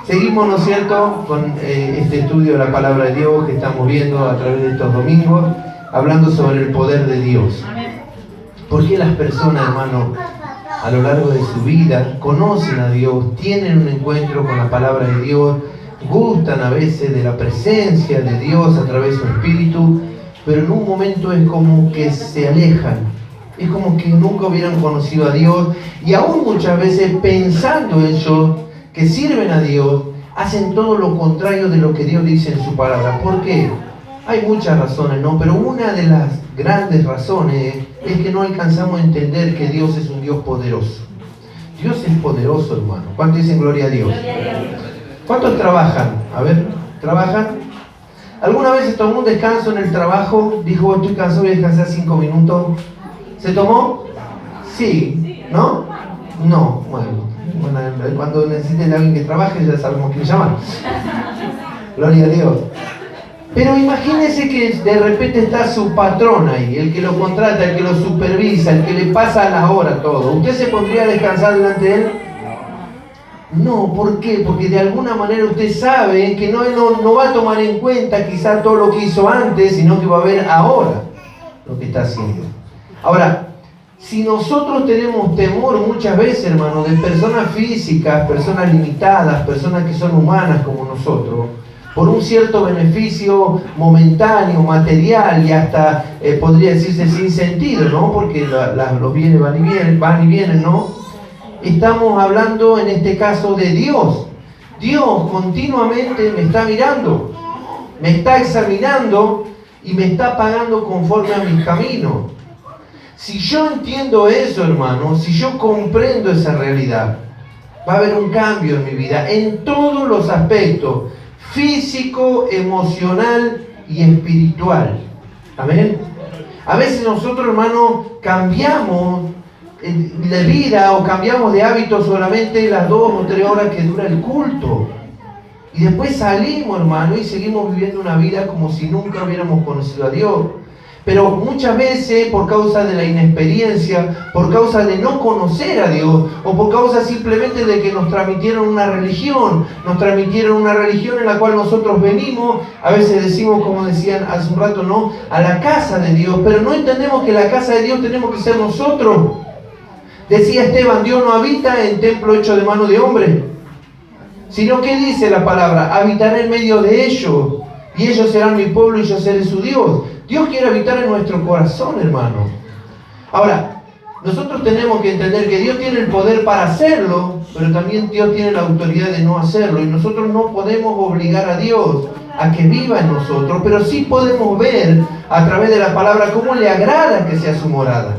Seguimos, ¿no es cierto?, con este estudio de la palabra de Dios que estamos viendo a través de estos domingos, hablando sobre el poder de Dios. ¿Por qué las personas, hermano, a lo largo de su vida conocen a Dios, tienen un encuentro con la palabra de Dios, gustan a veces de la presencia de Dios a través de su espíritu, pero en un momento es como que se alejan, es como que nunca hubieran conocido a Dios, y aún muchas veces pensando ellos que sirven a Dios, hacen todo lo contrario de lo que Dios dice en su palabra? ¿Por qué? Hay muchas razones, ¿no? Pero una de las grandes razones es que no alcanzamos a entender que Dios es un Dios poderoso. Dios es poderoso, hermano. ¿Cuántos dicen gloria a Dios? Gloria a Dios. ¿Cuántos trabajan? A ver, ¿trabajan? ¿Alguna vez se tomó un descanso en el trabajo? Dijo, estoy cansado, voy a descansar 5 minutos. ¿Se tomó? Sí. ¿No? No. Bueno, cuando necesiten a alguien que trabaje ya sabemos quién llamar. Gloria a Dios. Pero imagínese que de repente está su patrón ahí, el que lo contrata, el que lo supervisa, el que le pasa a la hora todo. ¿Usted se pondría a descansar delante de él? No, ¿por qué? Porque de alguna manera usted sabe que no va a tomar en cuenta quizá todo lo que hizo antes, sino que va a ver ahora lo que está haciendo. Ahora, si nosotros tenemos temor muchas veces, hermano, de personas físicas, personas limitadas, personas que son humanas como nosotros, por un cierto beneficio momentáneo, material y hasta podría decirse sin sentido, ¿no? Porque los bienes van y vienen, ¿no? Estamos hablando en este caso de Dios. Dios continuamente me está mirando, me está examinando y me está pagando conforme a mis caminos. Si yo entiendo eso, hermano, si yo comprendo esa realidad, va a haber un cambio en mi vida, en todos los aspectos, físico, emocional y espiritual. Amén. A veces nosotros, hermano, cambiamos de vida o cambiamos de hábito solamente las 2 o 3 horas que dura el culto. Y después salimos, hermano, y seguimos viviendo una vida como si nunca hubiéramos conocido a Dios. Pero muchas veces por causa de la inexperiencia, por causa de no conocer a Dios, o por causa simplemente de que nos transmitieron una religión en la cual nosotros venimos, a veces decimos, como decían hace un rato, ¿no?, a la casa de Dios, pero no entendemos que la casa de Dios tenemos que ser nosotros. Decía Esteban, Dios no habita en templo hecho de mano de hombre, sino que dice la palabra, habitaré en medio de ellos, y ellos serán mi pueblo y yo seré su Dios. Dios quiere habitar en nuestro corazón, hermano. Ahora, nosotros tenemos que entender que Dios tiene el poder para hacerlo, pero también Dios tiene la autoridad de no hacerlo. Y nosotros no podemos obligar a Dios a que viva en nosotros, pero sí podemos ver a través de la palabra cómo le agrada que sea su morada.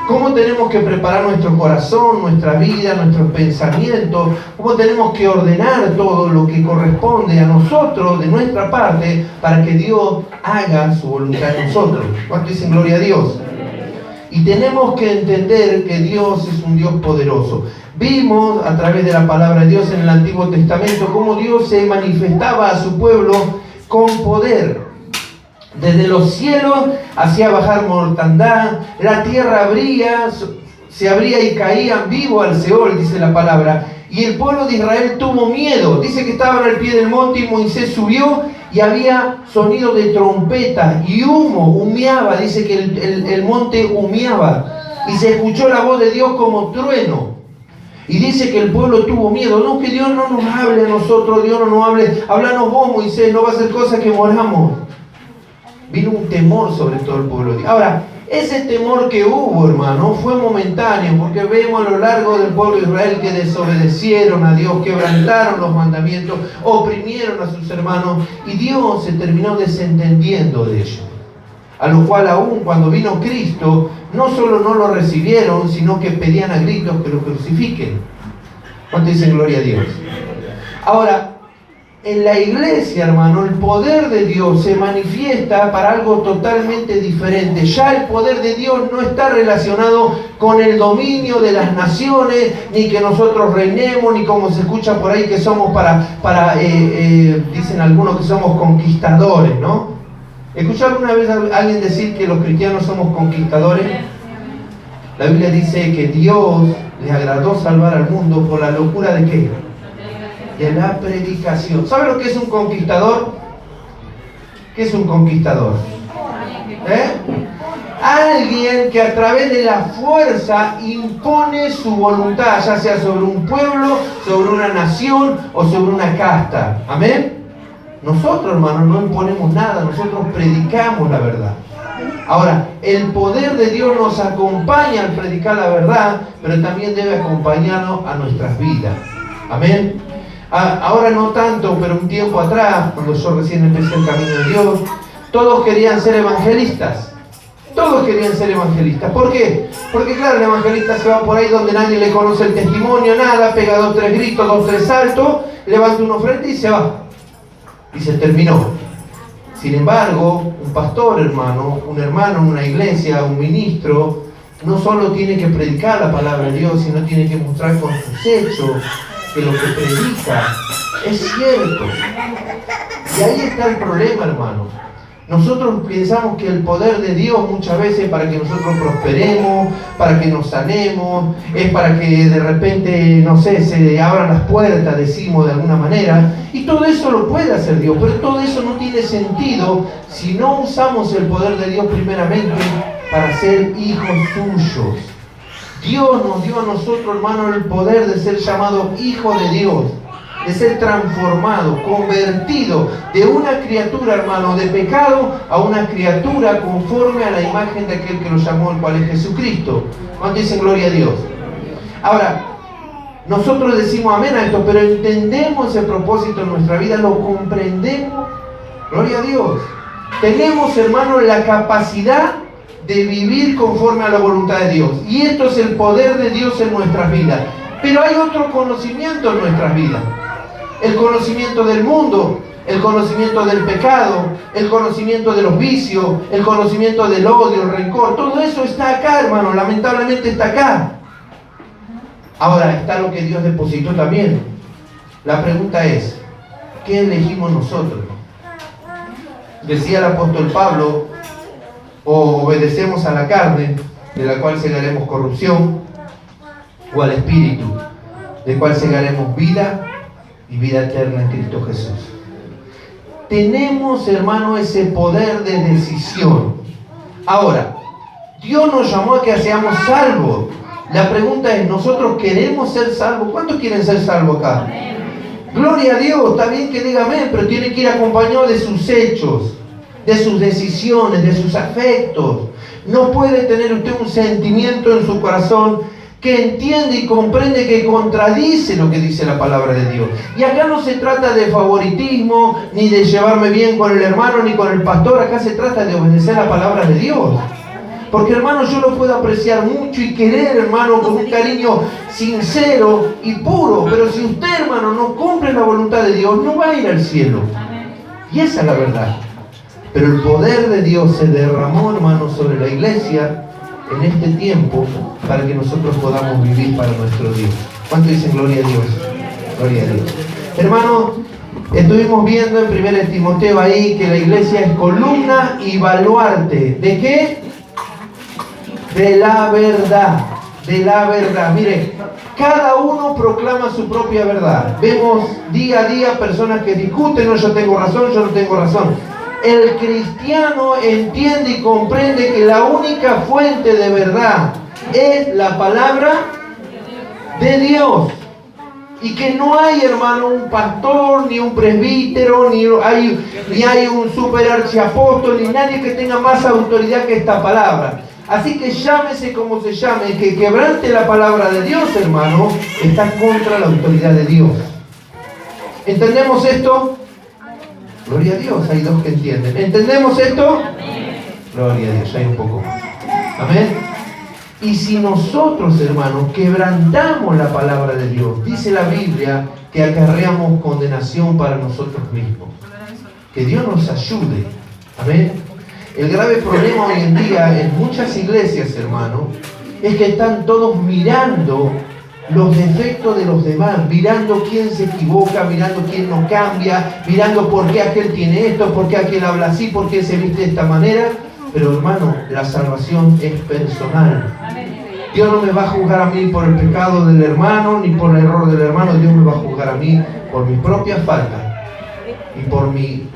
Cómo tenemos que preparar nuestro corazón, nuestra vida, nuestros pensamientos, cómo tenemos que ordenar todo lo que corresponde a nosotros, de nuestra parte, para que Dios haga su voluntad en nosotros. ¿Cuánto dicen gloria a Dios? Y tenemos que entender que Dios es un Dios poderoso. Vimos a través de la palabra de Dios en el Antiguo Testamento cómo Dios se manifestaba a su pueblo con poder. Desde los cielos hacía bajar mortandad, la tierra se abría y caían vivos al Seol, dice la palabra. Y el pueblo de Israel tuvo miedo. Dice que estaban al pie del monte y Moisés subió y había sonido de trompeta y humo, humeaba. Dice que el monte humeaba y se escuchó la voz de Dios como trueno. Y dice que el pueblo tuvo miedo. No, que Dios no nos hable a nosotros, Dios no nos hable. Háblanos vos, Moisés, no va a ser cosa que moramos. Vino un temor sobre todo el pueblo. Ahora, ese temor que hubo, hermano, fue momentáneo, porque vemos a lo largo del pueblo de Israel que desobedecieron a Dios, quebrantaron los mandamientos, oprimieron a sus hermanos, y Dios se terminó desentendiendo de ellos. A lo cual aún cuando vino Cristo, no solo no lo recibieron, sino que pedían a gritos que lo crucifiquen. ¿Cuánto dicen gloria a Dios? Ahora, en la iglesia, hermano, el poder de Dios se manifiesta para algo totalmente diferente. Ya el poder de Dios no está relacionado con el dominio de las naciones, ni que nosotros reinemos, ni como se escucha por ahí que somos dicen algunos que somos conquistadores, ¿no? ¿Escuchó alguna vez a alguien decir que los cristianos somos conquistadores? La Biblia dice que Dios les agradó salvar al mundo por la locura de ¿qué? de la predicación. ¿Sabe lo que es un conquistador? ¿Qué es un conquistador? Alguien que a través de la fuerza impone su voluntad, ya sea sobre un pueblo, sobre una nación o sobre una casta. ¿Amén? Nosotros, hermanos, no imponemos nada, nosotros predicamos la verdad. Ahora, el poder de Dios nos acompaña al predicar la verdad, pero también debe acompañarnos a nuestras vidas. Amén. Ahora no tanto, pero un tiempo atrás, cuando yo recién empecé el camino de Dios, todos querían ser evangelistas. Todos querían ser evangelistas. ¿Por qué? Porque claro, el evangelista se va por ahí donde nadie le conoce el testimonio, nada, pega 2 o 3 gritos, 2 o 3 saltos, levanta una ofrenda y se va. Y se terminó. Sin embargo, un pastor, un hermano en una iglesia, un ministro, no solo tiene que predicar la palabra de Dios, sino tiene que mostrar con sus hechos que lo que predica es cierto. Y ahí está el problema, hermano. Nosotros pensamos que el poder de Dios muchas veces para que nosotros prosperemos, para que nos sanemos, es para que de repente, no sé, se abran las puertas, decimos de alguna manera, y todo eso lo puede hacer Dios, pero todo eso no tiene sentido si no usamos el poder de Dios primeramente para ser hijos suyos. Dios nos dio a nosotros, hermano, el poder de ser llamados hijos de Dios, de ser transformado, convertido de una criatura, hermano, de pecado a una criatura conforme a la imagen de aquel que lo llamó, el cual es Jesucristo. ¿Cuántos dicen gloria a Dios? Ahora, nosotros decimos amén a esto, pero entendemos el propósito en nuestra vida, lo comprendemos. Gloria a Dios. Tenemos, hermano, la capacidad de vivir conforme a la voluntad de Dios. Y esto es el poder de Dios en nuestras vidas. Pero hay otro conocimiento en nuestras vidas. El conocimiento del mundo, el conocimiento del pecado, el conocimiento de los vicios, el conocimiento del odio, el rencor. Todo eso está acá, hermano. Lamentablemente está acá. Ahora está lo que Dios depositó también. La pregunta es, ¿qué elegimos nosotros? Decía el apóstol Pablo, o obedecemos a la carne, de la cual segaremos corrupción, o al Espíritu, del cual segaremos vida y vida eterna en Cristo Jesús. Tenemos, hermano, ese poder de decisión. Ahora, Dios nos llamó a que seamos salvos. La pregunta es, ¿nosotros queremos ser salvos? ¿Cuántos quieren ser salvos acá? Amén. Gloria a Dios, está bien que diga amén, pero tiene que ir acompañado de sus hechos, de sus decisiones, de sus afectos. No puede tener usted un sentimiento en su corazón que entiende y comprende que contradice lo que dice la palabra de Dios. Y acá no se trata de favoritismo, ni de llevarme bien con el hermano, ni con el pastor. Acá se trata de obedecer la palabra de Dios. Porque, hermano, yo lo puedo apreciar mucho y querer, hermano, con un cariño sincero y puro. Pero si usted, hermano, no cumple la voluntad de Dios, no va a ir al cielo. Y esa es la verdad. Pero el poder de Dios se derramó, hermano, sobre la iglesia en este tiempo para que nosotros podamos vivir para nuestro Dios. ¿Cuánto dicen gloria a Dios? Gloria a Dios. Hermano, estuvimos viendo en 1 Timoteo ahí que la iglesia es columna y baluarte. ¿De qué? De la verdad. De la verdad. Mire, cada uno proclama su propia verdad. Vemos día a día personas que discuten, no, yo tengo razón, yo no tengo razón. El cristiano entiende y comprende que la única fuente de verdad es la palabra de Dios. Y que no hay, hermano, un pastor, ni un presbítero, ni hay un super archiapóstol, ni nadie que tenga más autoridad que esta palabra. Así que llámese como se llame, el que quebrante la palabra de Dios, hermano, está contra la autoridad de Dios. ¿Entendemos esto? Gloria a Dios, hay dos que entienden. ¿Entendemos esto? Amén. Gloria a Dios, hay un poco más. Amén. Y si nosotros, hermanos, quebrantamos la palabra de Dios, dice la Biblia que acarreamos condenación para nosotros mismos. Que Dios nos ayude. Amén. El grave problema hoy en día en muchas iglesias, hermanos, es que están todos mirando los defectos de los demás, mirando quién se equivoca, mirando quién no cambia, mirando por qué aquel tiene esto, por qué aquel habla así, por qué se viste de esta manera. Pero, hermano, la salvación es personal. Dios no me va a juzgar a mí por el pecado del hermano, ni por el error del hermano. Dios me va a juzgar a mí por mis propias faltas y por mi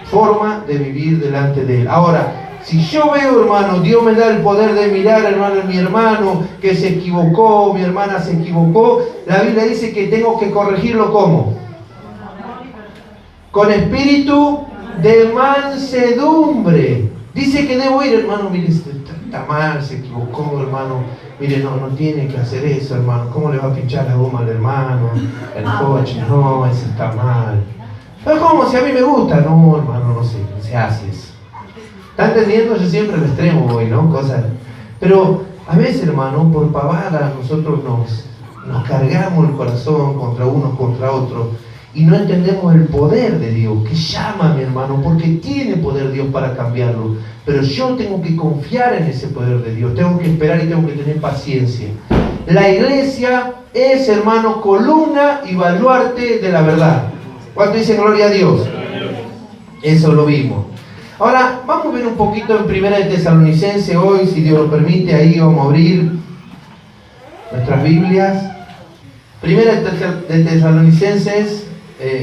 forma de vivir delante de Él. Ahora, si yo veo, hermano, Dios me da el poder de mirar, hermano, mi hermano que se equivocó, mi hermana se equivocó, la Biblia dice que tengo que corregirlo ¿cómo? Con espíritu de mansedumbre. Dice que debo ir, hermano, mire, está mal, se equivocó, hermano, mire, no tiene que hacer eso, hermano, ¿cómo le va a pinchar la goma al hermano? El coche, no, eso está mal. Pero ¿cómo? Si a mí me gusta, no, hermano, no se hace eso. ¿Está entendiendo? Yo siempre al extremo voy, ¿no? Cosas. Pero a veces, hermano, por pavada nosotros nos cargamos el corazón contra unos, contra otros, y no entendemos el poder de Dios, que llama a mi hermano, porque tiene poder Dios para cambiarlo. Pero yo tengo que confiar en ese poder de Dios, tengo que esperar y tengo que tener paciencia. La iglesia es, hermano, columna y baluarte de la verdad. ¿Cuánto dicen gloria a Dios? Eso lo vimos. Ahora, vamos a ver un poquito en Primera de Tesalonicenses hoy, si Dios lo permite, ahí vamos a abrir nuestras Biblias. Primera de Tesalonicenses,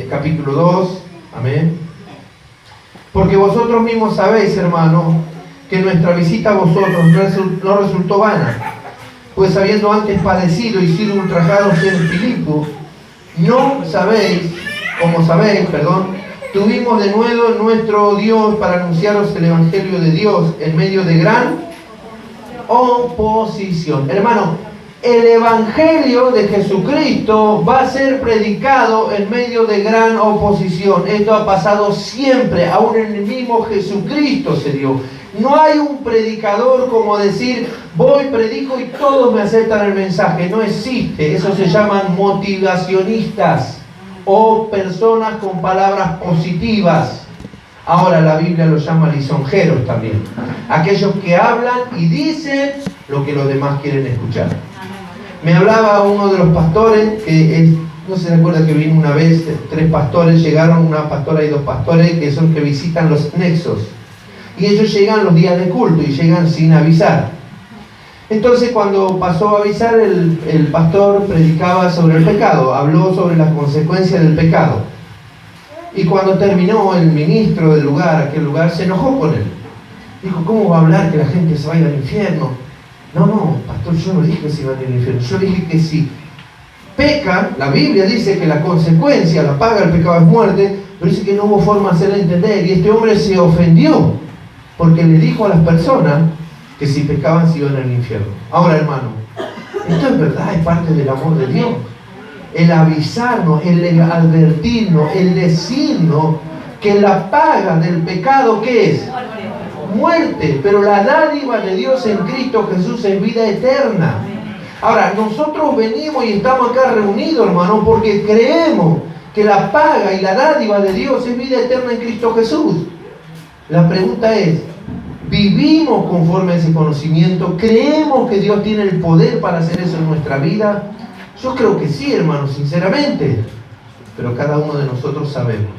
capítulo 2, amén. Porque vosotros mismos sabéis, hermano, que nuestra visita a vosotros no resultó vana, pues habiendo antes padecido y sido ultrajados en Filipo, tuvimos de nuevo nuestro Dios para anunciaros el Evangelio de Dios en medio de gran oposición. Hermano, el Evangelio de Jesucristo va a ser predicado en medio de gran oposición. Esto ha pasado siempre, aún en el mismo Jesucristo se dio. No hay un predicador como decir, voy, predico y todos me aceptan el mensaje. No existe. Eso se llaman motivacionistas o personas con palabras positivas. Ahora la Biblia los llama lisonjeros también. Aquellos que hablan y dicen lo que los demás quieren escuchar. Me hablaba uno de los pastores, no se recuerda que vino una vez, 3 pastores, llegaron, una pastora y 2 pastores, que son que visitan los nexos. Y ellos llegan los días de culto y llegan sin avisar. Entonces cuando pasó a avisar, el pastor predicaba sobre el pecado, habló sobre las consecuencias del pecado. Y cuando terminó, el ministro del lugar, aquel lugar, se enojó con él. Dijo, ¿cómo va a hablar que la gente se vaya al infierno? No, pastor, yo no dije que se iban al infierno. Yo dije que si pecan, la Biblia dice que la consecuencia, la paga del pecado es muerte, pero dice que no hubo forma de hacerle entender. Y este hombre se ofendió porque le dijo a las personas que si pecaban se iban al infierno. Ahora, hermano, esto es verdad, es parte del amor de Dios. El avisarnos, el advertirnos, el decirnos que la paga del pecado, ¿qué es? Muerte, pero la dádiva de Dios en Cristo Jesús es vida eterna. Ahora, nosotros venimos y estamos acá reunidos, hermano, porque creemos que la paga y la dádiva de Dios es vida eterna en Cristo Jesús. La pregunta es, ¿vivimos conforme a ese conocimiento? ¿Creemos que Dios tiene el poder para hacer eso en nuestra vida? Yo creo que sí, hermano, sinceramente, pero cada uno de nosotros sabemos.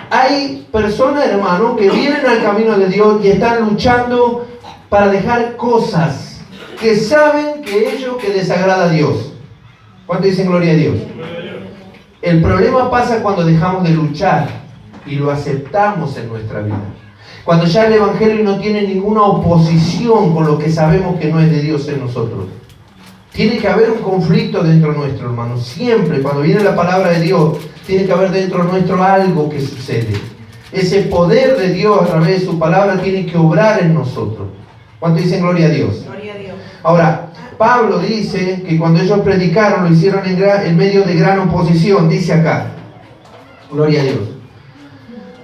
Hay personas, hermano, que vienen al camino de Dios y están luchando para dejar cosas que saben que desagrada a Dios. ¿Cuánto dicen gloria a Dios? El problema pasa cuando dejamos de luchar y lo aceptamos en nuestra vida. Cuando ya el Evangelio no tiene ninguna oposición con lo que sabemos que no es de Dios en nosotros. Tiene que haber un conflicto dentro nuestro, hermano. Siempre, cuando viene la palabra de Dios, tiene que haber dentro nuestro algo que sucede. Ese poder de Dios a través de su palabra tiene que obrar en nosotros. ¿Cuánto dicen gloria a Dios? Gloria a Dios. Ahora, Pablo dice que cuando ellos predicaron, lo hicieron en medio de gran oposición. Dice acá, gloria a Dios.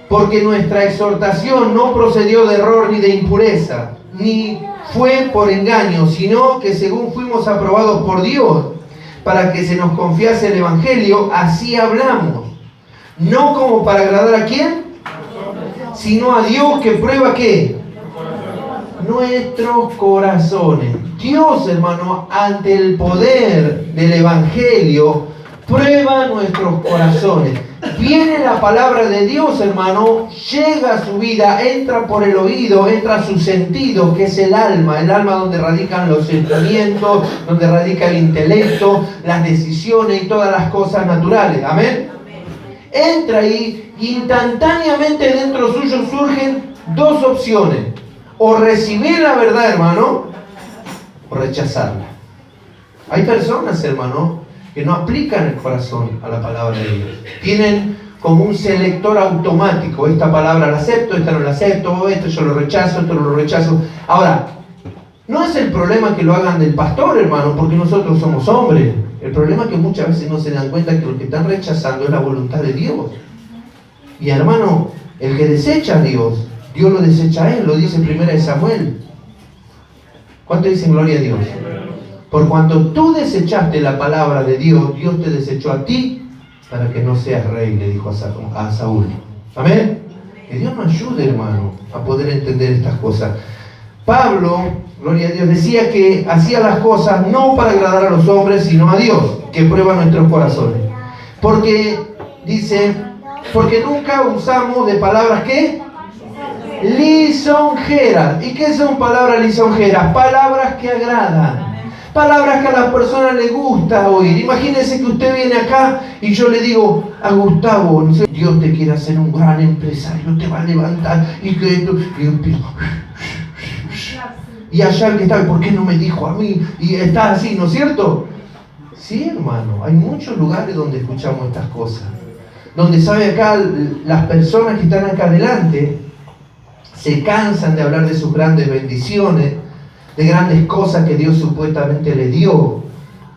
Porque nuestra exhortación no procedió de error ni de impureza, ni fue por engaño, sino que según fuimos aprobados por Dios, para que se nos confiase el Evangelio, así hablamos. No como para agradar a quién, sino a Dios que prueba ¿qué? Nuestros corazones. Dios, hermano, ante el poder del Evangelio, prueba nuestros corazones. viene la palabra de Dios, hermano, llega a su vida, entra por el oído, entra a su sentido, que es el alma donde radican los sentimientos, donde radica el intelecto, las decisiones y todas las cosas naturales. Amén. Entra ahí, instantáneamente dentro suyo surgen dos opciones: o recibir la verdad, hermano, o rechazarla. Hay personas, hermano, que no aplican el corazón a la palabra de Dios. Tienen como un selector automático: esta palabra la acepto, esta no la acepto, esto yo lo rechazo, esto no lo rechazo. Ahora, no es el problema que lo hagan del pastor, hermano, porque nosotros somos hombres. El problema es que muchas veces no se dan cuenta que lo que están rechazando es la voluntad de Dios. Y hermano, el que desecha a Dios, Dios lo desecha a él, lo dice 1 Samuel. ¿Cuánto dicen gloria a Dios? Por cuanto tú desechaste la palabra de Dios, Dios te desechó a ti para que no seas rey, le dijo a Saúl. Amén. Que Dios nos ayude, hermano, a poder entender estas cosas. Pablo, gloria a Dios, decía que hacía las cosas no para agradar a los hombres, sino a Dios, que prueba nuestros corazones. Porque, dice, porque nunca usamos de palabras que lisonjeras. ¿Y qué son palabras lisonjeras? Palabras que agradan. Palabras que a las personas les gusta oír. Imagínense que usted viene acá y yo le digo a Gustavo, no sé, Dios te quiere hacer un gran empresario, te va a levantar y que esto, y yo empiezo, y allá el que está, ¿por qué no me dijo a mí? Y está así, ¿no es cierto? Sí, hermano, hay muchos lugares donde escuchamos estas cosas. Donde, sabe, acá las personas que están acá adelante se cansan de hablar de sus grandes bendiciones, de grandes cosas que Dios supuestamente le dio,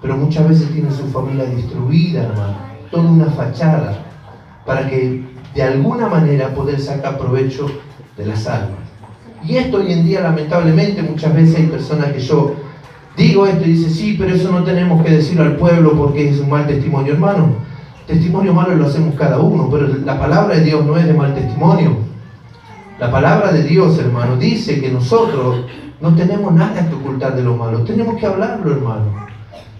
pero muchas veces tienen su familia destruida, hermano, toda una fachada, para que de alguna manera poder sacar provecho de las almas. Y esto hoy en día, lamentablemente, muchas veces hay personas que yo digo esto y dicen, sí, pero eso no tenemos que decirlo al pueblo porque es un mal testimonio, hermano. Testimonio malo lo hacemos cada uno, pero la palabra de Dios no es de mal testimonio. La palabra de Dios, hermano, dice que nosotros no tenemos nada que ocultar de lo malo, tenemos que hablarlo, hermano.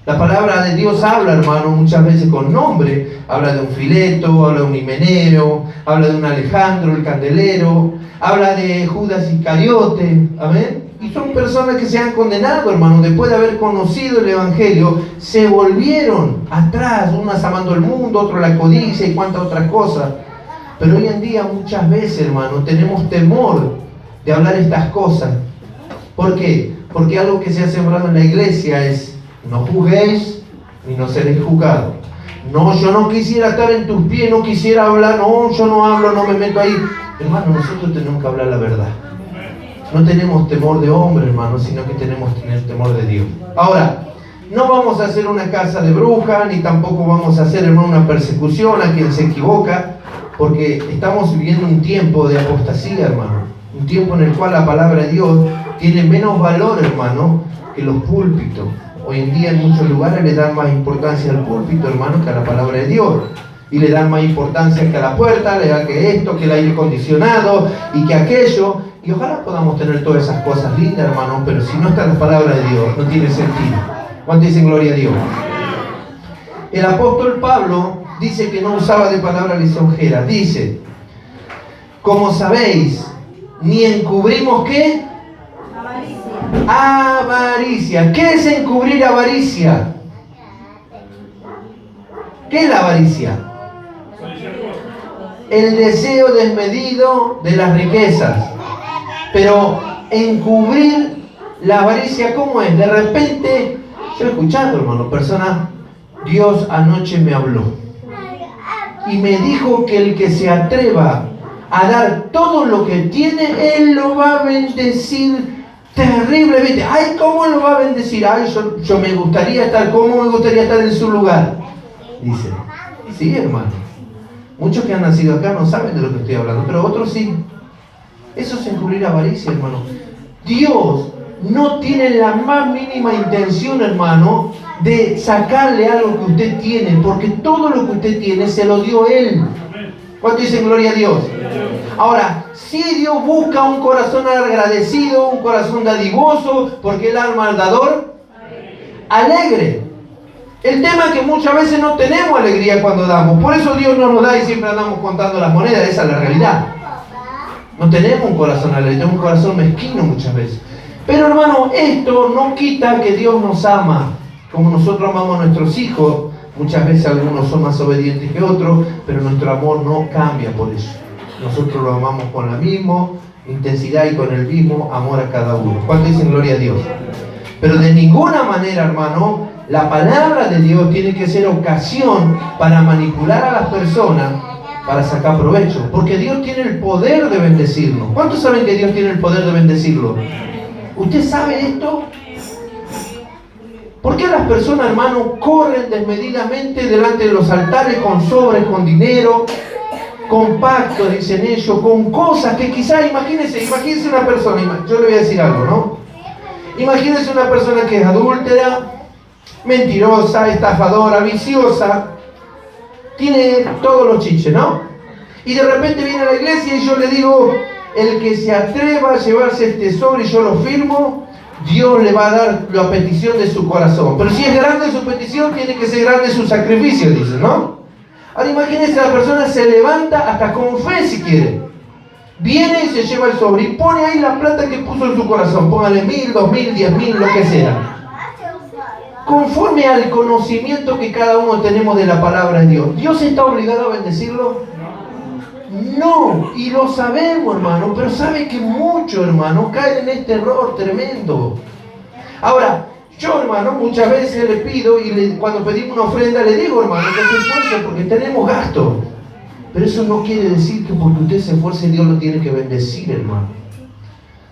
La palabra de Dios habla, hermano, muchas veces con nombre. Habla de un Fileto, habla de un Himeneo, habla de un Alejandro el candelero, habla de Judas Iscariote, amén. Y son personas que se han condenado, hermano, después de haber conocido el Evangelio, se volvieron atrás, unas amando el mundo, otros la codicia y cuantas otras cosas. Pero hoy en día muchas veces, hermano, tenemos temor de hablar estas cosas. ¿Por qué? Porque algo que se ha sembrado en la iglesia es: no juzguéis, ni no seréis juzgados. No, yo no quisiera estar en tus pies, no quisiera hablar, no, yo no hablo, no me meto ahí. Hermano, nosotros tenemos que hablar la verdad. No tenemos temor de hombre, hermano, sino que tenemos que tener temor de Dios. Ahora, no vamos a hacer una casa de brujas, ni tampoco vamos a hacer, hermano, una persecución a quien se equivoca, porque estamos viviendo un tiempo de apostasía, hermano. Un tiempo en el cual la palabra de Dios tiene menos valor, hermano, que los púlpitos. Hoy en día en muchos lugares le dan más importancia al púlpito, hermano, que a la palabra de Dios. Y le dan más importancia que a la puerta, le dan que esto, que el aire acondicionado y que aquello. Y ojalá podamos tener todas esas cosas lindas, hermano, pero si no está la palabra de Dios, no tiene sentido. ¿Cuánto dicen gloria a Dios? El apóstol Pablo dice que no usaba de palabra lisonjera. Dice, como sabéis, ni encubrimos ¿qué? Avaricia. ¿Qué es encubrir avaricia? ¿Qué es la avaricia? El deseo desmedido de las riquezas. Pero encubrir la avaricia, ¿cómo es? De repente, yo he escuchado, hermano, personas, Dios anoche me habló y me dijo que el que se atreva a dar todo lo que tiene, Él lo va a bendecir terriblemente. Ay, ¿cómo lo va a bendecir? Ay, yo me gustaría estar, ¿cómo me gustaría estar en su lugar? Dice, sí, hermano. Muchos que han nacido acá no saben de lo que estoy hablando, pero otros sí. Eso es encubrir avaricia, hermano. Dios no tiene la más mínima intención, hermano, de sacarle algo que usted tiene, porque todo lo que usted tiene se lo dio Él. ¿Cuánto dicen gloria a Dios? Ahora, si Dios busca un corazón agradecido, un corazón dadivoso, porque el alma al dador alegre. El tema es que muchas veces no tenemos alegría cuando damos. Por eso Dios no nos da y siempre andamos contando las monedas. Esa es la realidad. No tenemos un corazón alegre, tenemos un corazón mezquino muchas veces. Pero hermano, esto no quita que Dios nos ama. Como nosotros amamos a nuestros hijos, muchas veces algunos son más obedientes que otros, pero nuestro amor no cambia por eso. Nosotros lo amamos con la misma intensidad y con el mismo amor a cada uno. ¿Cuánto dicen gloria a Dios? Pero de ninguna manera, hermano, la palabra de Dios tiene que ser ocasión para manipular a las personas para sacar provecho. Porque Dios tiene el poder de bendecirnos. ¿Cuántos saben que Dios tiene el poder de bendecirlo? ¿Usted sabe esto? ¿Por qué las personas, hermano, corren desmedidamente delante de los altares con sobres, con dinero, con pactos, dicen ellos, con cosas que quizás, imagínense una persona, yo le voy a decir algo, ¿no? Imagínense una persona que es adúltera, mentirosa, estafadora, viciosa, tiene todos los chiches, ¿no? Y de repente viene a la iglesia y yo le digo, el que se atreva a llevarse este sobre y yo lo firmo, Dios le va a dar la petición de su corazón. Pero si es grande su petición, tiene que ser grande su sacrificio, dice, ¿no? Ahora imagínense, la persona se levanta hasta con fe si quiere. Viene y se lleva el sobre y pone ahí la plata que puso en su corazón. Póngale 1.000, 2.000, 10.000, lo que sea. Conforme al conocimiento que cada uno tenemos de la palabra de Dios. ¿Dios está obligado a bendecirlo? No, y lo sabemos, hermano, pero sabe que muchos, hermanos, caen en este error tremendo. Ahora, yo, hermano, muchas veces le pido y cuando pedimos una ofrenda le digo, hermano, que se esfuerce porque tenemos gastos. Pero eso no quiere decir que porque usted se esfuerce Dios lo tiene que bendecir, hermano.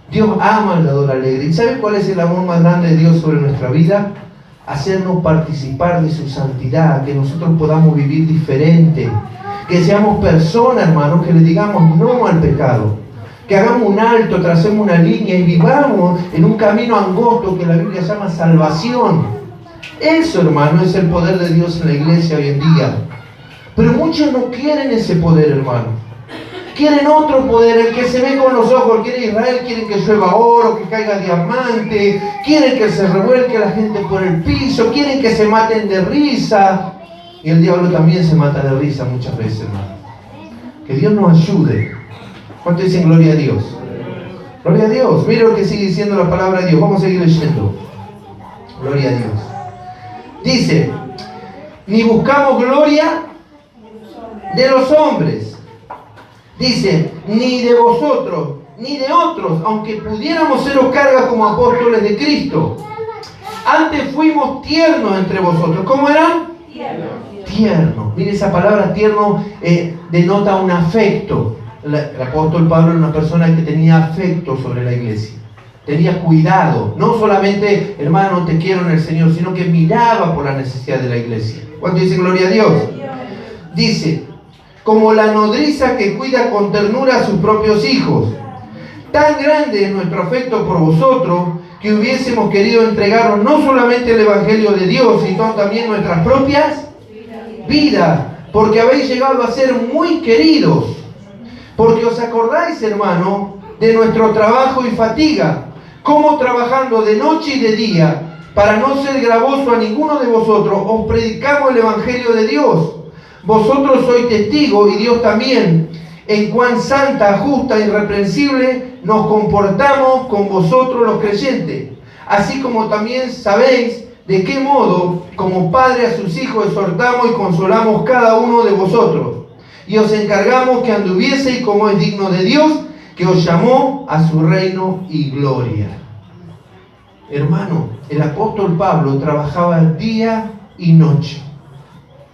Dios ama al dador alegre. ¿Y sabe cuál es el amor más grande de Dios sobre nuestra vida? Hacernos participar de su santidad, que nosotros podamos vivir diferente. Que seamos personas, hermanos, que le digamos no al pecado. Que hagamos un alto, tracemos una línea y vivamos en un camino angosto que la Biblia llama salvación. Eso, hermano, es el poder de Dios en la iglesia hoy en día. Pero muchos no quieren ese poder, hermano. Quieren otro poder, el que se ve con los ojos. Quiere Israel, quieren que llueva oro, que caiga diamante. Quieren que se revuelque la gente por el piso. Quieren que se maten de risa. Y el diablo también se mata de risa muchas veces, hermano. Que Dios nos ayude. ¿Cuánto dicen gloria a Dios? Gloria a Dios. Mira lo que sigue diciendo la palabra de Dios. Vamos a seguir leyendo. Gloria a Dios. Dice, ni buscamos gloria de los hombres. Dice, ni de vosotros, ni de otros, aunque pudiéramos seros cargas como apóstoles de Cristo. Antes fuimos tiernos entre vosotros. ¿Cómo eran? Tierno. Mire, esa palabra tierno denota un afecto. El apóstol Pablo era una persona que tenía afecto sobre la iglesia. Tenía cuidado. No solamente, hermano, te quiero en el Señor, sino que miraba por la necesidad de la iglesia. ¿Cuánto dice gloria a Dios? Dice, como la nodriza que cuida con ternura a sus propios hijos. Tan grande es nuestro afecto por vosotros, que hubiésemos querido entregaros no solamente el Evangelio de Dios, sino también nuestras propias vidas, porque habéis llegado a ser muy queridos, porque os acordáis, hermano, de nuestro trabajo y fatiga, como trabajando de noche y de día, para no ser gravoso a ninguno de vosotros, os predicamos el Evangelio de Dios. Vosotros sois testigos, y Dios también, en cuán santa, justa e irreprensible nos comportamos con vosotros los creyentes, así como también sabéis de qué modo, como padre a sus hijos, exhortamos y consolamos cada uno de vosotros, y os encargamos que anduvieseis como es digno de Dios, que os llamó a su reino y gloria. Hermano, el apóstol Pablo trabajaba día y noche,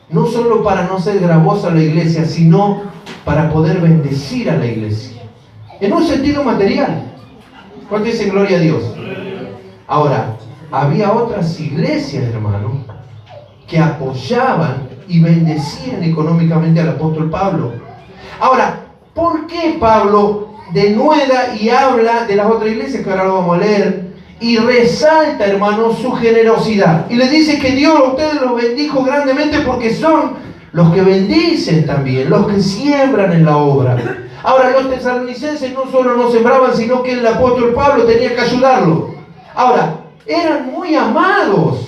no solo para no ser gravoso a la iglesia, sino para poder bendecir a la iglesia, en un sentido material. ¿Cuánto dicen gloria a Dios? Ahora, había otras iglesias, hermano, que apoyaban y bendecían económicamente al apóstol Pablo. Ahora, ¿por qué Pablo denueda y habla de las otras iglesias, que ahora lo vamos a leer, y resalta, hermano, su generosidad? Y le dice que Dios a ustedes los bendijo grandemente porque son los que bendicen también, los que siembran en la obra. Ahora, los tesalonicenses no solo no sembraban, sino que el apóstol Pablo tenía que ayudarlo. Ahora, eran muy amados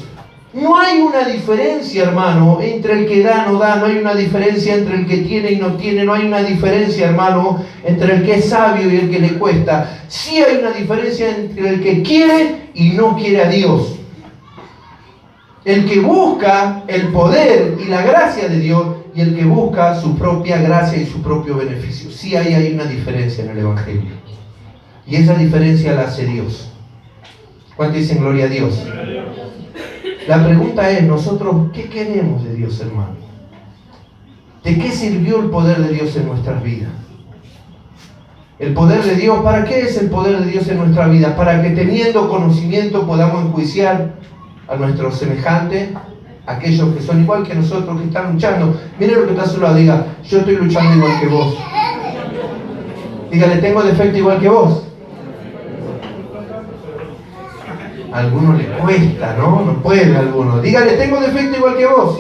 No hay una diferencia, hermano, entre el que da, no da. No hay una diferencia entre el que tiene y no tiene. No hay una diferencia, hermano, entre el que es sabio y el que le cuesta. Sí hay una diferencia entre el que quiere y no quiere a Dios. El que busca el poder y la gracia de Dios y el que busca su propia gracia y su propio beneficio. Sí hay una diferencia en el Evangelio. Y esa diferencia la hace Dios. ¿Cuántos dicen gloria a Dios? La pregunta es, nosotros, ¿qué queremos de Dios, hermano? ¿De qué sirvió el poder de Dios en nuestras vidas? El poder de Dios, ¿para qué es el poder de Dios en nuestra vida? Para que teniendo conocimiento podamos enjuiciar a nuestros semejantes, aquellos que son igual que nosotros, que están luchando. Mire lo que está a su lado, diga, yo estoy luchando igual que vos. Dígale, tengo defecto igual que vos. A algunos les cuesta, ¿no? No puede a algunos. Dígale, tengo defecto igual que vos.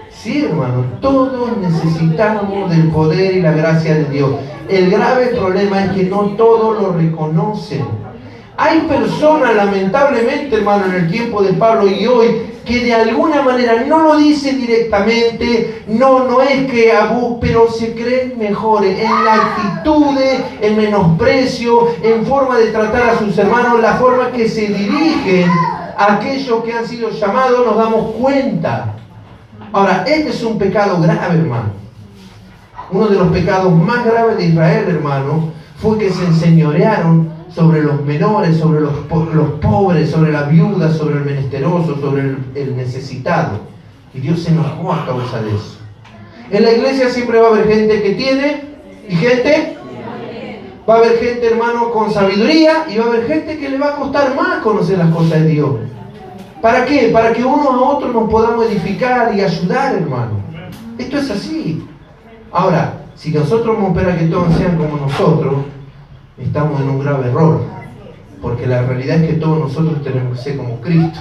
Sí, hermano, todos necesitamos del poder y la gracia de Dios. El grave problema es que no todos lo reconocen. Hay personas, lamentablemente, hermano, en el tiempo de Pablo y hoy, que de alguna manera no lo dicen directamente, no es que pero se creen mejores en la actitud, en menosprecio, en forma de tratar a sus hermanos, la forma que se dirigen a aquellos que han sido llamados, nos damos cuenta. Ahora, este es un pecado grave, hermano. Uno de los pecados más graves de Israel, hermano, fue que se enseñorearon sobre los menores, sobre los pobres, sobre las viudas, sobre el menesteroso, sobre el necesitado. Y Dios se enojó a causa de eso. En la iglesia siempre va a haber gente que tiene y gente... Va a haber gente, hermano, con sabiduría y va a haber gente que le va a costar más conocer las cosas de Dios. ¿Para qué? Para que unos a otros nos podamos edificar y ayudar, hermano. Esto es así. Ahora, si nosotros vamos a esperar que todos sean como nosotros, estamos en un grave error, porque la realidad es que todos nosotros tenemos que ser como Cristo.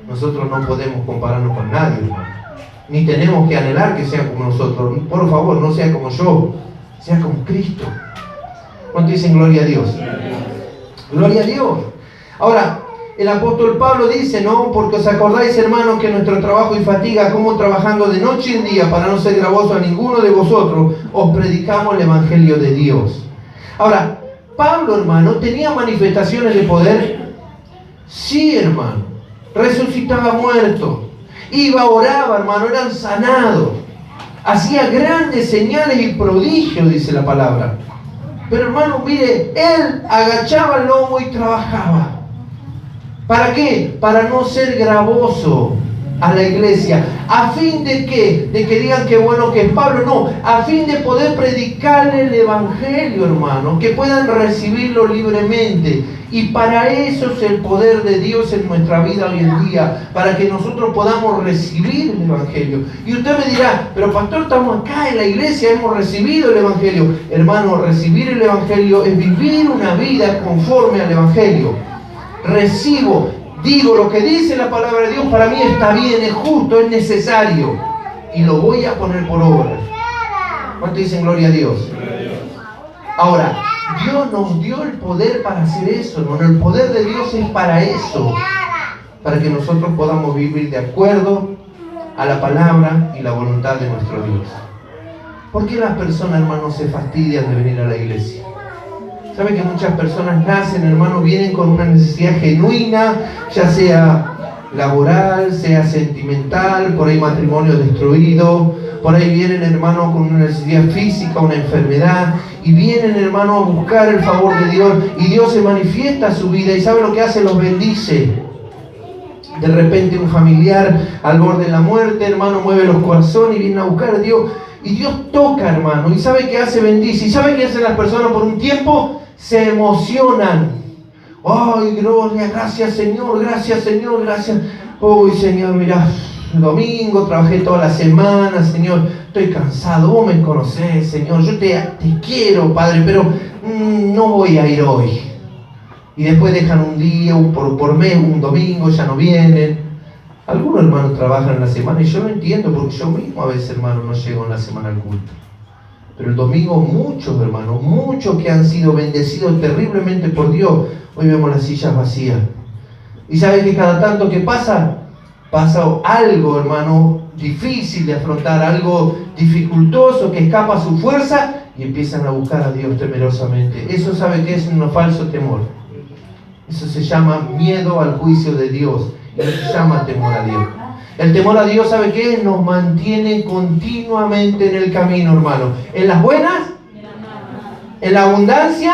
Nosotros no podemos compararnos con nadie, hermano. Ni tenemos que anhelar que sean como nosotros. Por favor, no sea como yo, sea como Cristo. ¿Cuánto dicen gloria a Dios? Gloria a Dios. Ahora, el apóstol Pablo dice, ¿no? Porque os acordáis, hermanos, que nuestro trabajo y fatiga, como trabajando de noche y en día, para no ser gravoso a ninguno de vosotros, os predicamos el Evangelio de Dios. Ahora, Pablo, hermano, ¿tenía manifestaciones de poder? Sí, hermano. Resucitaba muertos. Iba, oraba, hermano, eran sanados. Hacía grandes señales y prodigios, dice la palabra. Pero, hermano, mire, él agachaba el lomo y trabajaba. ¿Para qué? Para no ser gravoso a la iglesia. ¿A fin de qué? De que digan que bueno que es Pablo. No, a fin de poder predicarle el Evangelio, hermano. Que puedan recibirlo libremente. Y para eso es el poder de Dios en nuestra vida hoy en día. Para que nosotros podamos recibir el Evangelio. Y usted me dirá, pero pastor, estamos acá en la iglesia, hemos recibido el Evangelio. Hermano, recibir el Evangelio es vivir una vida conforme al Evangelio. Recibo, digo lo que dice la palabra de Dios, para mí está bien, es justo, es necesario y lo voy a poner por obra. ¿Cuánto dicen gloria a Dios? Ahora, Dios nos dio el poder para hacer eso, hermano. El poder de Dios es para eso, para que nosotros podamos vivir de acuerdo a la palabra y la voluntad de nuestro Dios. ¿Por qué las personas, hermanos, se fastidian de venir a la iglesia? ¿Sabe que muchas personas nacen, hermano, vienen con una necesidad genuina, ya sea laboral, sea sentimental, por ahí matrimonio destruido, por ahí vienen, hermano, con una necesidad física, una enfermedad, y vienen, hermano, a buscar el favor de Dios, y Dios se manifiesta a su vida, y ¿sabe lo que hace? Los bendice. De repente un familiar al borde de la muerte, hermano, mueve los corazones y viene a buscar a Dios, y Dios toca, hermano, y ¿sabe qué hace? Bendice. ¿Y sabe qué hacen las personas por un tiempo? Se emocionan. ¡Ay, gloria! Gracias, Señor, gracias, Señor, gracias. ¡Uy, Señor, mira! El domingo trabajé toda la semana, Señor. Estoy cansado, vos me conocés, Señor. Yo te quiero, Padre, pero no voy a ir hoy. Y después dejan un día, por mes, un domingo, ya no vienen. Algunos hermanos trabajan en la semana y yo lo entiendo porque yo mismo a veces, hermano, no llego en la semana al culto. Pero el domingo muchos, hermanos, muchos que han sido bendecidos terriblemente por Dios, hoy vemos las sillas vacías. Y sabe que cada tanto que pasa algo, hermano, difícil de afrontar, algo dificultoso que escapa a su fuerza y empiezan a buscar a Dios temerosamente. Eso sabe que es un falso temor. Eso se llama miedo al juicio de Dios. Eso se llama temor a Dios. El temor a Dios, ¿sabe qué? Nos mantiene continuamente en el camino, hermano. En las buenas, en la abundancia,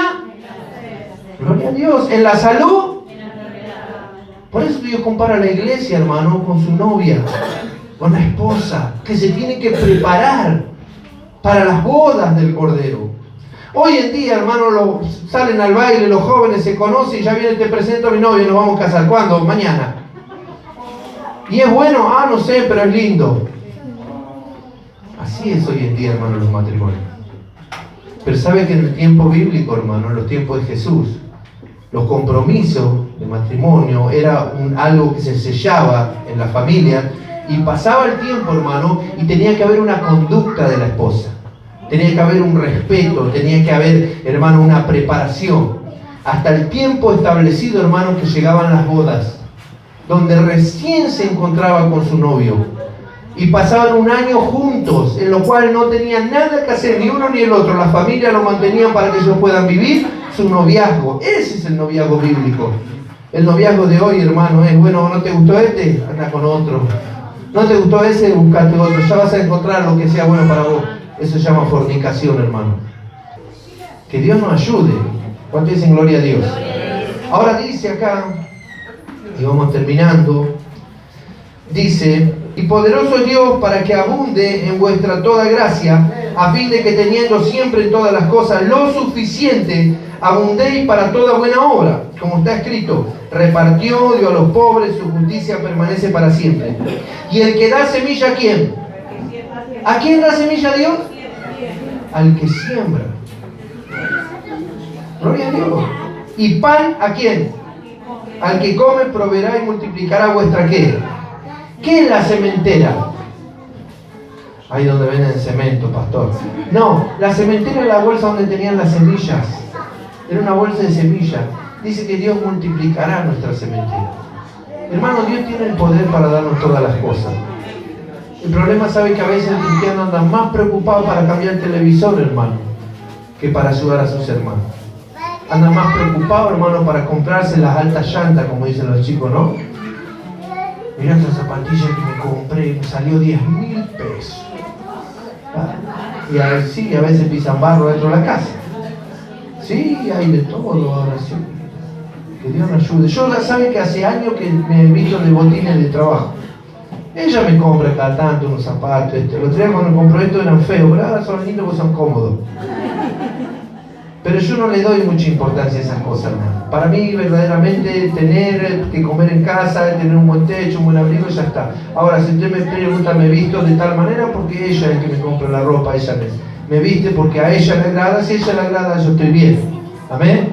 gloria a Dios, en la salud. Por eso Dios compara a la iglesia, hermano, con su novia, con la esposa, que se tiene que preparar para las bodas del Cordero. Hoy en día, hermano, salen al baile, los jóvenes se conocen y ya viene, te presento a mi novia y nos vamos a casar. ¿Cuándo? Mañana. ¿Y es bueno? No sé, pero es lindo. Así es hoy en día, hermano, los matrimonios. Pero sabe que en el tiempo bíblico, hermano, en los tiempos de Jesús, los compromisos de matrimonio era algo que se sellaba en la familia y pasaba el tiempo, hermano, y tenía que haber una conducta de la esposa. Tenía que haber un respeto, tenía que haber, hermano, una preparación. Hasta el tiempo establecido, hermano, que llegaban las bodas, donde recién se encontraba con su novio. Y pasaban un año juntos, en lo cual no tenían nada que hacer, ni uno ni el otro. La familia lo mantenían para que ellos puedan vivir su noviazgo. Ese es el noviazgo bíblico. El noviazgo de hoy, hermano, es, bueno, ¿no te gustó este? Anda con otro. ¿No te gustó ese? Buscate otro. Ya vas a encontrar lo que sea bueno para vos. Eso se llama fornicación, hermano. Que Dios nos ayude. ¿Cuánto dicen gloria a Dios? Ahora dice acá, y vamos terminando, dice: y poderoso es Dios para que abunde en vuestra toda gracia, a fin de que teniendo siempre en todas las cosas lo suficiente, abundéis para toda buena obra. Como está escrito: repartió, dio a los pobres, su justicia permanece para siempre. Y el que da semilla, ¿a quién? ¿A quién da semilla Dios? Al que siembra. Gloria a Dios. ¿Y pan a quién? Al que come, proveerá y multiplicará vuestra ¿qué? ¿Qué es la cementera? Ahí donde venden cemento, pastor. No, la cementera es la bolsa donde tenían las semillas. Era una bolsa de semillas. Dice que Dios multiplicará nuestra cementera. Hermano, Dios tiene el poder para darnos todas las cosas. El problema, sabe que a veces el cristiano anda más preocupado para cambiar el televisor, hermano, que para ayudar a sus hermanos. Anda más preocupado, hermano, para comprarse las altas llantas, como dicen los chicos, ¿no? Mirá esta zapatilla que me compré, me salió 10.000 pesos. Y a veces pisan barro dentro de la casa. Sí, hay de todo ahora sí. Que Dios nos ayude. Yo ya sabe que hace años que me he visto de botines de trabajo. Ella me compra cada tanto unos zapatos. El otro día cuando compró esto eran feos, pero ahora son lindos porque son cómodos. Pero yo no le doy mucha importancia a esas cosas, hermano. Para mí, verdaderamente, tener que comer en casa, tener un buen techo, un buen abrigo, ya está. Ahora, si usted me pregunta, me visto de tal manera porque ella es la que me compra la ropa, ella me viste porque a ella le agrada. Si a ella le agrada, yo estoy bien. Amén.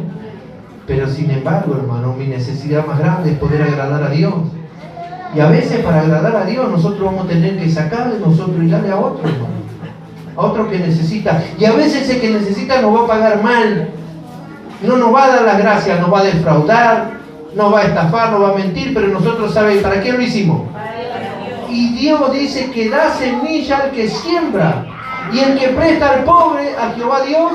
Pero sin embargo, hermano, mi necesidad más grande es poder agradar a Dios. Y a veces para agradar a Dios nosotros vamos a tener que sacar de nosotros y darle a otro, hermano. A otro que necesita. Y a veces el que necesita nos va a pagar mal. No nos va a dar las gracias, nos va a defraudar, nos va a estafar, nos va a mentir, pero nosotros sabemos para qué lo hicimos. Y Dios dice que da semilla al que siembra. Y el que presta al pobre, a Jehová Dios,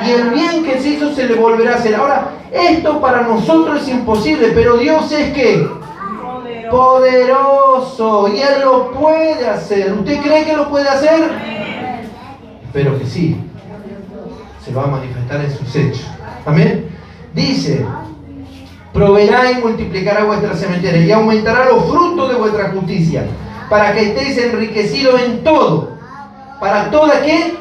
y el bien que se hizo se le volverá a hacer. Ahora, esto para nosotros es imposible, pero Dios es ¿qué? Poderoso. Y Él lo puede hacer. ¿Usted cree que lo puede hacer? Espero que sí. Se va a manifestar en sus hechos. Amén. Dice: proveerá y multiplicará vuestra sementera y aumentará los frutos de vuestra justicia, para que estéis enriquecidos en todo. ¿Para toda qué?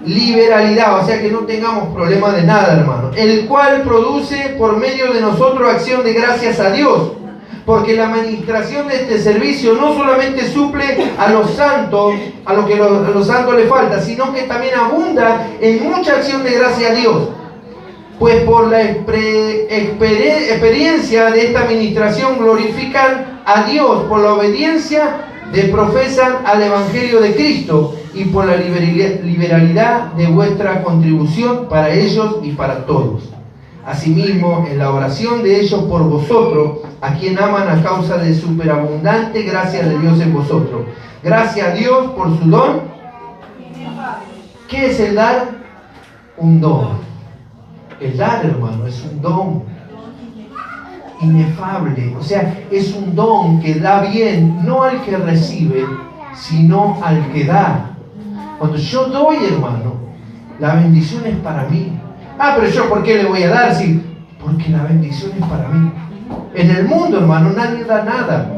Liberalidad, o sea que no tengamos problema de nada, hermano. El cual produce por medio de nosotros acción de gracias a Dios. Porque la administración de este servicio no solamente suple a los santos, a lo que a los santos les falta, sino que también abunda en mucha acción de gracia a Dios. Pues por la experiencia de esta administración glorifican a Dios, por la obediencia profesan al Evangelio de Cristo y por la liberalidad de vuestra contribución para ellos y para todos. Asimismo, en la oración de ellos por vosotros, a quien aman a causa de superabundante gracia de Dios en vosotros. Gracias a Dios por su don. ¿Qué es el dar? Un don. El dar, hermano, es un don inefable. O sea, es un don que da bien, no al que recibe, sino al que da. Cuando yo doy, hermano, la bendición es para mí. Ah, pero yo, ¿por qué le voy a dar? Sí, porque la bendición es para mí. En el mundo, hermano, nadie da nada.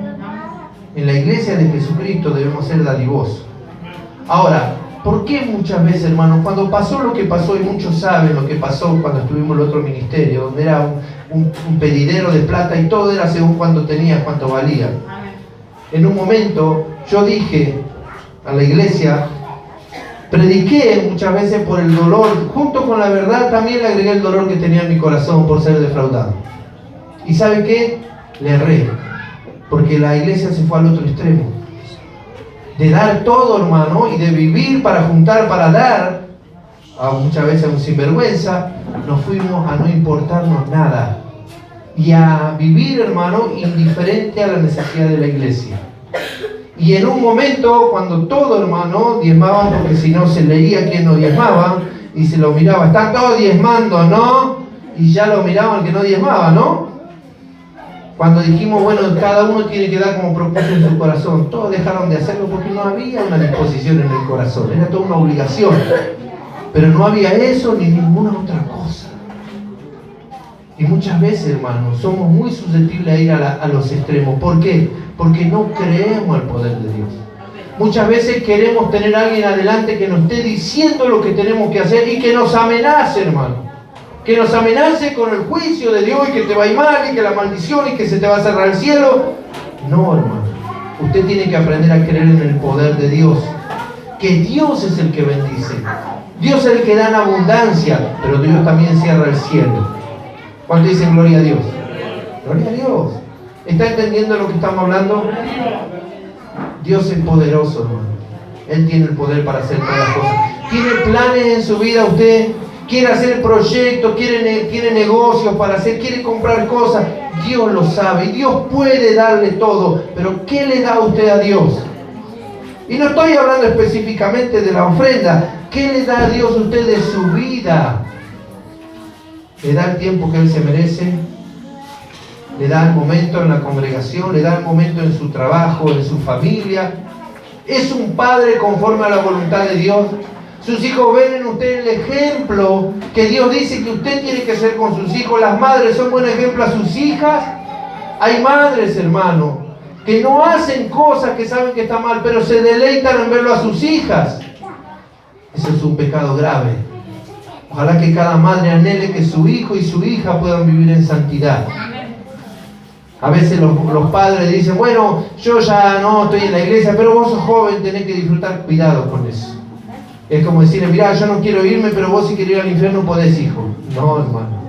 En la iglesia de Jesucristo debemos ser dadivosos. Ahora, ¿por qué muchas veces, hermano, cuando pasó lo que pasó, y muchos saben lo que pasó cuando estuvimos en el otro ministerio, donde era un pedidero de plata y todo era según cuánto tenía, cuánto valía? En un momento yo dije a la iglesia, prediqué muchas veces por el dolor, junto con la verdad también le agregué el dolor que tenía en mi corazón por ser defraudado. ¿Y sabe qué? Le erré, porque la iglesia se fue al otro extremo. De dar todo, hermano, y de vivir para juntar, para dar, muchas veces a un sinvergüenza, nos fuimos a no importarnos nada. Y a vivir, hermano, indiferente a la necesidad de la iglesia. Y en un momento, cuando todo, hermano, diezmaba, porque si no se leía quién no diezmaba, y se lo miraba, están todos diezmando, ¿no? Y ya lo miraban que no diezmaba, ¿no? Cuando dijimos, bueno, cada uno tiene que dar como propuso en su corazón, todos dejaron de hacerlo porque no había una disposición en el corazón, era toda una obligación. Pero no había eso ni ninguna otra cosa. Y muchas veces, hermanos, somos muy susceptibles a ir a los extremos. ¿Por qué? Porque no creemos al poder de Dios. Muchas veces queremos tener a alguien adelante que nos esté diciendo lo que tenemos que hacer y que nos amenace, hermano. Que nos amenace con el juicio de Dios y que te va a ir mal y que la maldición y que se te va a cerrar el cielo. No, hermano. Usted tiene que aprender a creer en el poder de Dios. Que Dios es el que bendice. Dios es el que da en abundancia, pero Dios también cierra el cielo. ¿Cuánto dicen gloria a Dios? Gloria a Dios. ¿Está entendiendo lo que estamos hablando? Dios es poderoso, hermano. Él tiene el poder para hacer todas las cosas. ¿Tiene planes en su vida usted? ¿Quiere hacer proyectos? ¿Quiere negocios para hacer? ¿Quiere comprar cosas? Dios lo sabe. Y Dios puede darle todo. Pero ¿qué le da usted a Dios? Y no estoy hablando específicamente de la ofrenda. ¿Qué le da a Dios usted de su vida? ¿Le da el tiempo que Él se merece? ¿Le da el momento en la congregación? ¿Le da el momento en su trabajo, en su familia? ¿Es un padre conforme a la voluntad de Dios? Sus hijos ven en usted el ejemplo que Dios dice que usted tiene que ser con sus hijos. Las madres son buen ejemplo a sus hijas. Hay madres, hermano, que no hacen cosas que saben que está mal, pero se deleitan en verlo a sus hijas. Eso es un pecado grave. Ojalá que cada madre anhele que su hijo y su hija puedan vivir en santidad. A veces los padres dicen, bueno, yo ya no estoy en la iglesia, pero vos sos joven, tenés que disfrutar. Cuidado con eso. Es como decirle, mirá, yo no quiero irme, pero vos si querés ir al infierno podés, hijo. No, hermano.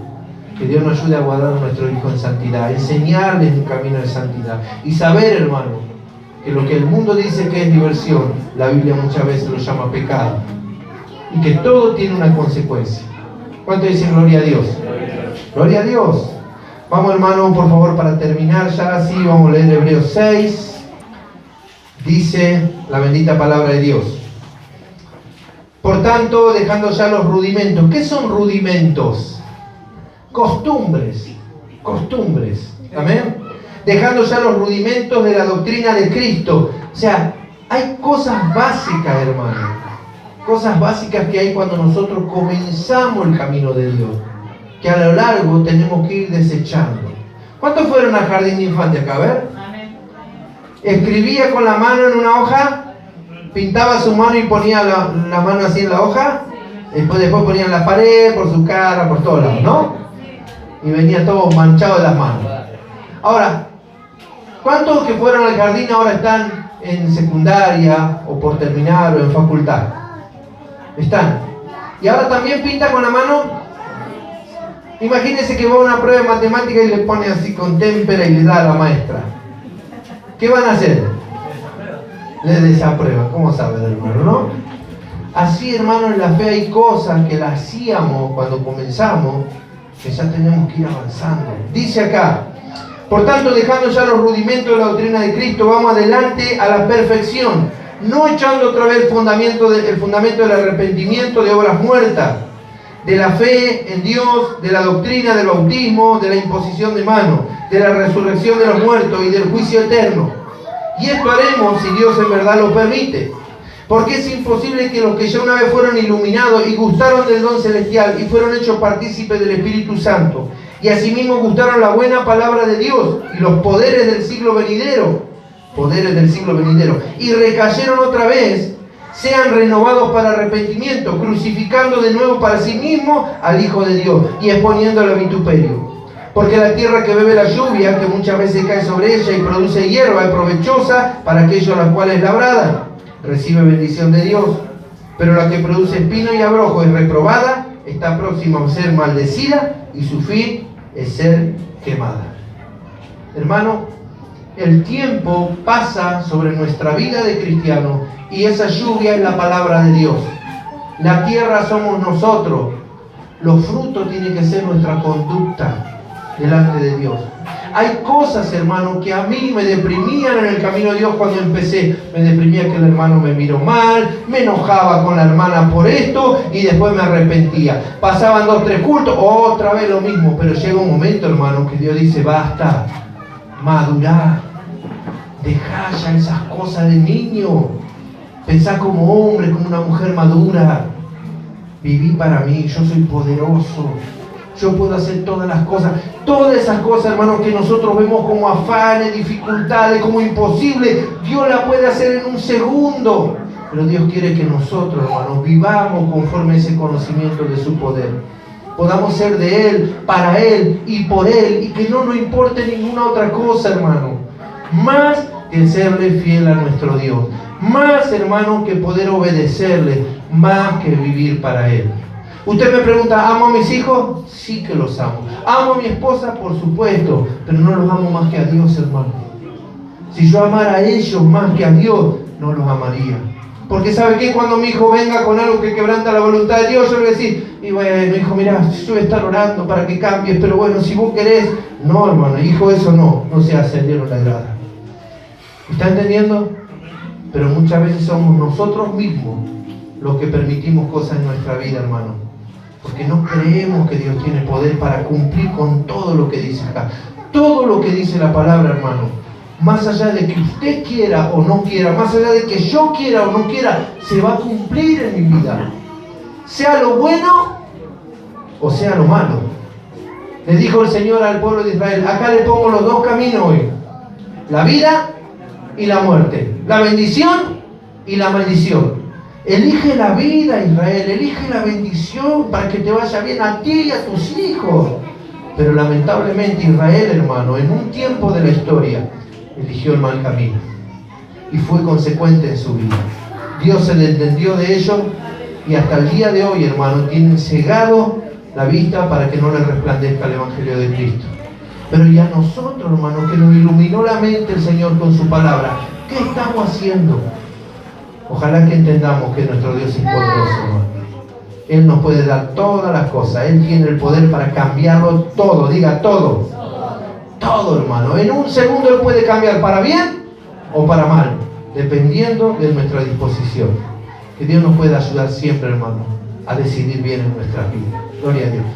Que Dios nos ayude a guardar a nuestro hijo en santidad, enseñarles un camino de santidad. Y saber, hermano, que lo que el mundo dice que es diversión, la Biblia muchas veces lo llama pecado. Y que todo tiene una consecuencia. ¿Cuánto dicen gloria a Dios? Gloria a Dios. Vamos, hermano, por favor, para terminar ya así, vamos a leer Hebreos 6. Dice la bendita palabra de Dios. Por tanto, dejando ya los rudimentos. ¿Qué son rudimentos? Costumbres. Costumbres. ¿Amén? Dejando ya los rudimentos de la doctrina de Cristo. O sea, hay cosas básicas, hermano. Cosas básicas que hay cuando nosotros comenzamos el camino de Dios, que a lo largo tenemos que ir desechando. ¿Cuántos fueron al jardín de infantes acá? A ver. Escribía con la mano en una hoja, pintaba su mano y ponía la mano así en la hoja, después ponía en la pared, por su cara, por todos lados, ¿no? Y venía todo manchado de las manos. Ahora, ¿cuántos que fueron al jardín ahora están en secundaria o por terminar o en facultad? Están. Y ahora también pinta con la mano. Imagínense que va a una prueba de matemática y le pone así con témpera y le da a la maestra. ¿Qué van a hacer? Le desaprueban. ¿Cómo sabe, hermano? ¿No? Así, hermano, en la fe hay cosas que las hacíamos cuando comenzamos que ya tenemos que ir avanzando. Dice acá: por tanto, dejando ya los rudimentos de la doctrina de Cristo, vamos adelante a la perfección, no echando otra vez el fundamento del arrepentimiento de obras muertas, de la fe en Dios, de la doctrina del bautismo, de la imposición de manos, de la resurrección de los muertos y del juicio eterno. Y esto haremos si Dios en verdad lo permite. Porque es imposible que los que ya una vez fueron iluminados y gustaron del don celestial y fueron hechos partícipes del Espíritu Santo, y asimismo gustaron la buena palabra de Dios y los poderes del siglo venidero, y recayeron otra vez, sean renovados para arrepentimiento, crucificando de nuevo para sí mismos al Hijo de Dios y exponiéndolo a vituperio. Porque la tierra que bebe la lluvia, que muchas veces cae sobre ella y produce hierba, es provechosa para aquellos a los cuales es labrada, recibe bendición de Dios. Pero la que produce espino y abrojo es reprobada, está próxima a ser maldecida y su fin es ser quemada. Hermano, el tiempo pasa sobre nuestra vida de cristiano y esa lluvia es la palabra de Dios. La tierra somos nosotros. Los frutos tienen que ser nuestra conducta delante de Dios. Hay cosas, hermano, que a mí me deprimían en el camino de Dios cuando empecé. Me deprimía que el hermano me miró mal, me enojaba con la hermana por esto y después me arrepentía. Pasaban 2, 3 cultos, otra vez lo mismo. Pero llega un momento, hermano, que Dios dice: basta, madurar, dejá ya esas cosas de niño. Pensá como hombre, como una mujer madura. Viví para mí, yo soy poderoso. Yo puedo hacer todas las cosas. Todas esas cosas, hermanos, que nosotros vemos como afanes, dificultades, como imposibles, Dios la puede hacer en un segundo. Pero Dios quiere que nosotros, hermanos, vivamos conforme a ese conocimiento de su poder. Podamos ser de Él, para Él y por Él, y que no nos importe ninguna otra cosa, hermano. Más que serle fiel a nuestro Dios. Más, hermano, que poder obedecerle. Más que vivir para Él. Usted me pregunta: ¿amo a mis hijos? Sí que los amo. ¿Amo a mi esposa? Por supuesto, pero no los amo más que a Dios, hermano. Si yo amara a ellos más que a Dios, no los amaría. Porque ¿sabe qué? Cuando mi hijo venga con algo que quebranta la voluntad de Dios, yo le voy a decir: y bueno, hijo, mira, yo voy a estar orando para que cambies, pero bueno, si vos querés. No, hermano, hijo, eso no se hace, a Dios no le agrada. ¿Está entendiendo? Pero muchas veces somos nosotros mismos los que permitimos cosas en nuestra vida, hermano. Porque no creemos que Dios tiene poder para cumplir con todo lo que dice acá. Todo lo que dice la palabra, hermano. Más allá de que usted quiera o no quiera, más allá de que yo quiera o no quiera, se va a cumplir en mi vida. Sea lo bueno o sea lo malo. Le dijo el Señor al pueblo de Israel: acá le pongo los 2 caminos hoy. La vida y la muerte. La bendición y la maldición. Elige la vida, Israel, elige la bendición para que te vaya bien a ti y a tus hijos. Pero lamentablemente Israel, hermano, en un tiempo de la historia, eligió el mal camino y fue consecuente en su vida. Dios se entendió de ellos y hasta el día de hoy, hermano, tienen cegado la vista para que no les resplandezca el Evangelio de Cristo. Pero ya nosotros, hermano, que nos iluminó la mente el Señor con su palabra, ¿qué estamos haciendo? Ojalá que entendamos que nuestro Dios es poderoso, hermano. Él nos puede dar todas las cosas. Él tiene el poder para cambiarlo todo. Diga todo. Todo, hermano. En un segundo Él puede cambiar para bien o para mal, dependiendo de nuestra disposición. Que Dios nos pueda ayudar siempre, hermano, a decidir bien en nuestra vida. Gloria a Dios.